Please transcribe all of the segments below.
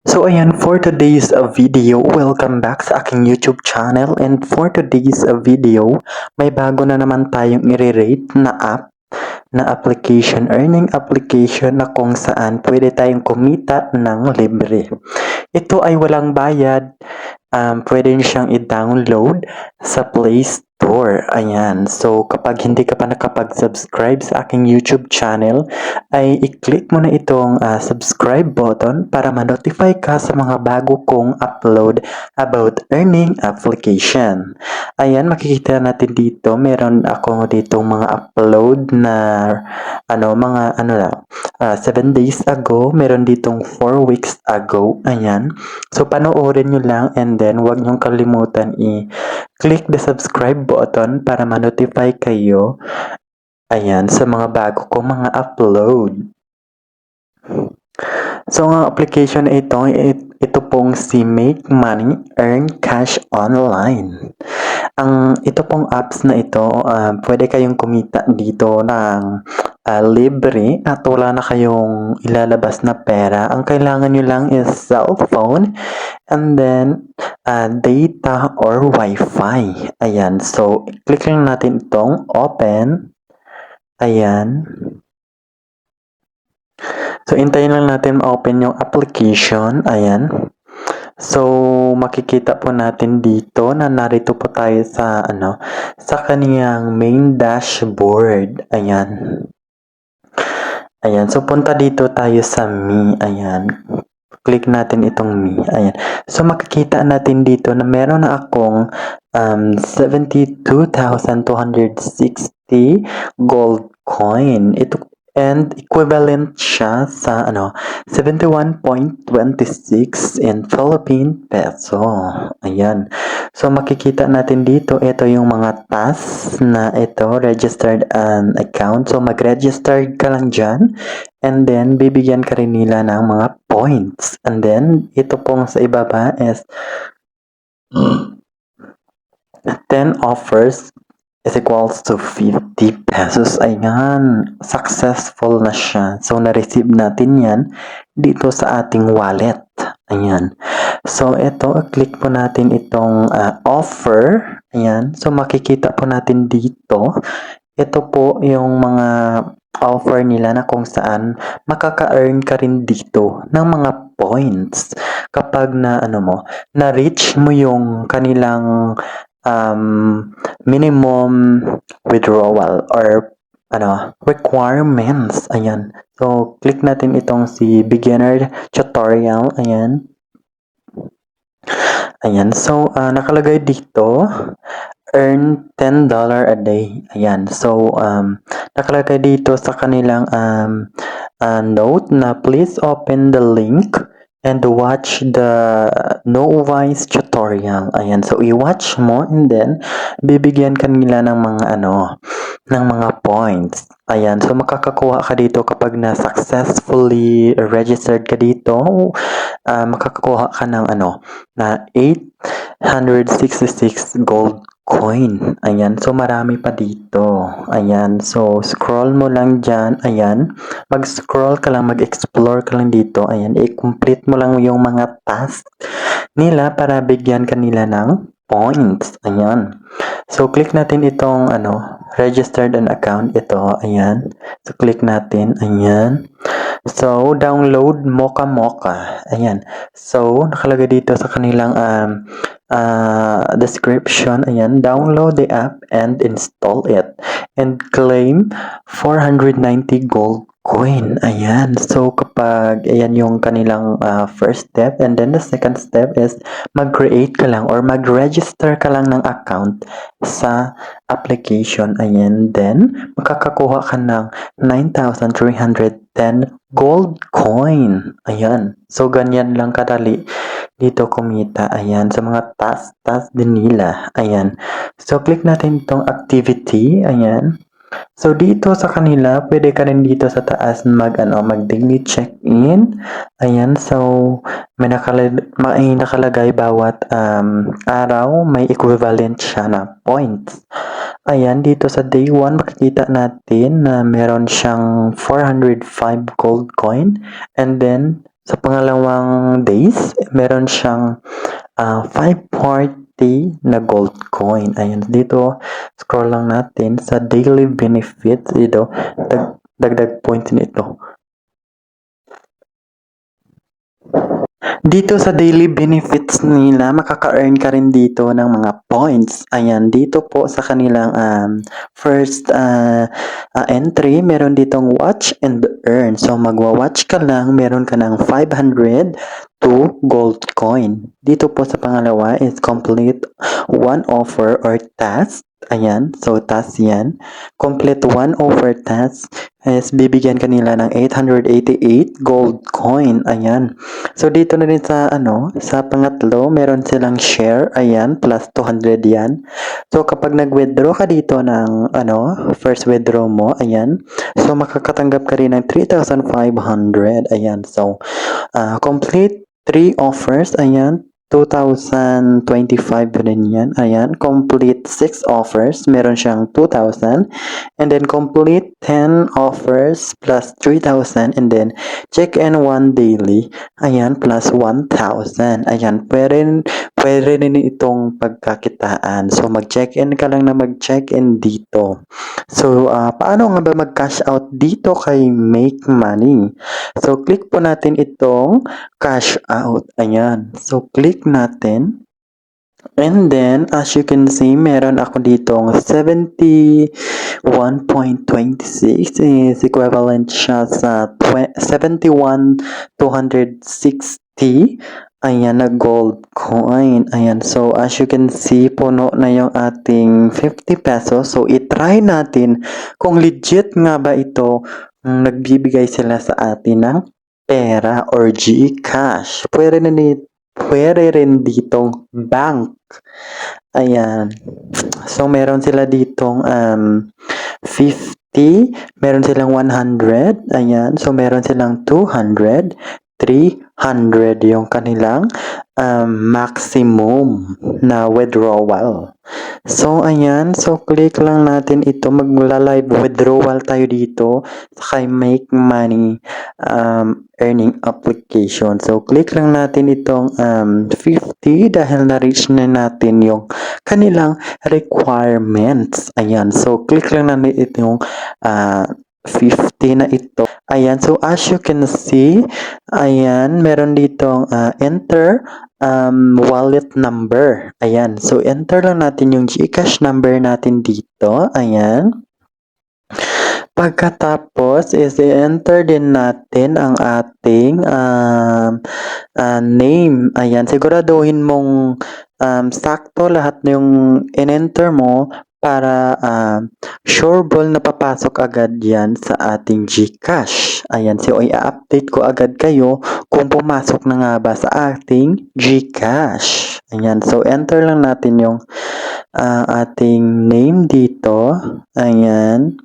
So ayan, for today's video, welcome back sa aking YouTube channel. And for today's video, may bago na naman tayong i-rate na application, earning application na kung saan pwede tayong kumita ng libre. Ito ay walang bayad, pwede nyo siyang i-download sa Play Store. Ayan, so kapag hindi ka pa nakapag-subscribe sa aking YouTube channel, ay i-click mo na itong subscribe button para ma-notify ka sa mga bago kong upload about earning application. Ayan, makikita natin dito, meron ako dito mga upload na mga 7 days ago, meron ditong 4 weeks ago. Ayan, so panoorin nyo lang and then huwag nyong kalimutan i-click the subscribe button para ma-notify kayo. Ayan, sa mga bago kong mga upload. So, ang application na ito pong si Make Money, Earn Cash Online. Ito pong apps na ito, pwede kayong kumita dito ng libre at wala na kayong ilalabas na pera. Ang kailangan nyo lang is cellphone and then data or wifi. Ayan, so click lang natin itong open. Ayan. So, hintayin lang natin ma-open yung application. Ayan. So, makikita po natin dito na narito po tayo sa sa kaniyang main dashboard. Ayan. Ayan. So, punta dito tayo sa Me. Ayan. Click natin itong Me. Ayan. So, makikita natin dito na meron na akong 72,260 gold coin. Ito and equivalent siya sa 71.26 in Philippine peso. Ayan. So makikita natin dito, ito yung mga tasks na ito, registered an account. So mag-register ka lang dyan and then bibigyan ka rin nila ng mga points. And then ito pong sa ibaba is 10 offers is equals to 50 pesos. Ayan, successful na siya. So, na-receive natin yan dito sa ating wallet. Ayan. So, ito, click po natin itong offer. Ayan. So, makikita po natin dito. Ito po yung mga offer nila na kung saan makaka-earn ka rin dito ng mga points kapag na-reach mo yung kanilang minimum withdrawal or requirements. Ayan. So, click natin itong si beginner tutorial. Ayan. Ayan. So, nakalagay dito, earn $10 a day. Ayan. So, nakalagay dito sa kanilang note na please open the link and watch the novice tutorial. Ayan, so i-watch mo and then bibigyan ka nila ng mga ng mga points. Ayan, so makakakuha ka dito kapag na successfully registered ka dito. Makakakuha ka ng na 866 gold coin. Ayan, so marami pa dito. Ayan, so scroll mo lang dyan. Ayan, mag-scroll ka lang, mag-explore ka lang dito. Ayan, i-complete mo lang yung mga task nila para bigyan ka nila ng points. Ayan. So, click natin itong registered an account. Ito, ayan. So, click natin. Ayan. So, download Mocha Mocha. Ayan. So, nakalagay dito sa kanilang description. Ayan. Download the app and install it. And claim 490 gold coin. Ayan. So, kapag ayan yung kanilang first step, and then the second step is mag-create ka lang or mag-register ka lang ng account sa application. Ayan. Then, makakakuha ka ng 9,310 gold coin. Ayan. So, ganyan lang kadali dito kumita. Ayan. Sa mga task din nila. Ayan. So, click natin itong activity. Ayan. So, dito sa kanila, pwede ka rin dito sa taas mag-daily check-in. Ayan. So, may nakalagay bawat araw, may equivalent siya na points. Ayan, dito sa day 1, makikita natin na meron siyang 405 gold coin. And then, Sa pangalawang days, meron siyang 540 na gold coin. Ayan, dito, scroll lang natin sa daily benefits. Dito, dagdag points nito. Dito sa daily benefits nila, makaka-earn ka rin dito ng mga points. Ayan, dito po sa kanilang first entry, meron ditong watch and earn. So, magwa-watch ka lang, meron ka ng 500 to gold coin. Dito po sa pangalawa is complete one offer or task. Ayan, so task yan. Complete one offer task is bibigyan kanila ng 888 gold coin. Ayan. So dito na rin sa sa pangatlo, meron silang share, ayan, plus 200 yan. So kapag nag-withdraw ka dito ng first withdraw mo, ayan. So makakatanggap ka rin ng 3,500, ayan. So complete 3 offers, ayan. 2,025 rin yan. Ayan. Complete 6 offers. Meron siyang 2,000. And then complete 10 offers plus 3,000. And then check-in 1 daily. Ayan. Plus 1,000. Ayan. Pwede rin itong pagkakitaan. So mag-check-in ka lang na mag-check-in dito. So paano nga ba mag-cash out dito kay Make Money? So click po natin itong cash out. Ayan. So click natin. And then, as you can see, meron ako ditong 71.26 is equivalent siya sa 71,260. Ayan na gold coin. Ayan. So, as you can see, puno na yung ating 50 pesos. So, itry natin kung legit nga ba ito nagbibigay sila sa atin ng pera or GCash. Pwede rin ditong bank. Ayan. So, meron sila ditong 50. Meron silang 100. Ayan. So, meron silang 200. 300 yung kanilang maximum na withdrawal. So, ayan. So, click lang natin ito. Magla-live withdrawal tayo dito sa kay Make Money earning application. So, click lang natin itong 50 dahil na-reach na natin yung kanilang requirements. Ayan. So, click lang natin itong 50 na ito. Ayan. So, as you can see, ayan, meron ditong enter wallet number. Ayan. So, enter lang natin yung GCash number natin dito. Ayan. Pagkatapos is i-enter din natin ang ating name. Ayan. Siguraduhin mong sakto lahat yung in-enter mo para sureball na papasok agad yan sa ating GCash. Ayan, so i-update ko agad kayo kung pumasok na nga ba sa ating GCash. Ayan, so enter lang natin yung ating name dito. Ayan.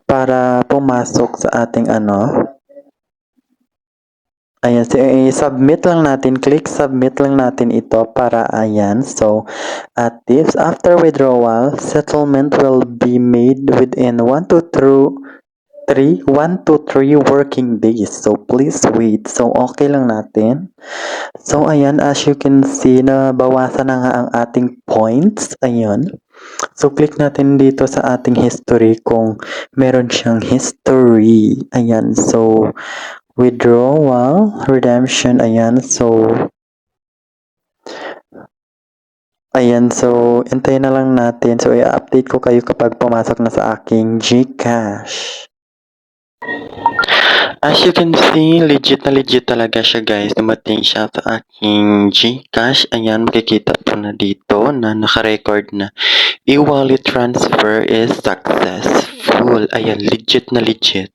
Para pumasok sa ating ayan, so i-submit lang natin, click submit lang natin ito para ayan. So, tips after withdrawal, settlement will be made within 1 to 3 working days. So, please wait. So, okay lang natin. So, ayan, as you can see, nabawasan na nga ang ating points. Ayan. So, click natin dito sa ating history kung meron siyang history. Ayan, so, withdrawal, redemption, ayan, so, hintayin na lang natin. So, i-update ko kayo kapag pumasok na sa aking GCash. As you can see, legit na legit talaga siya, guys. Dumating siya sa aking GCash. Ayan, makikita po na dito na naka-record na e-wallet transfer is successful. Ayan, legit na legit.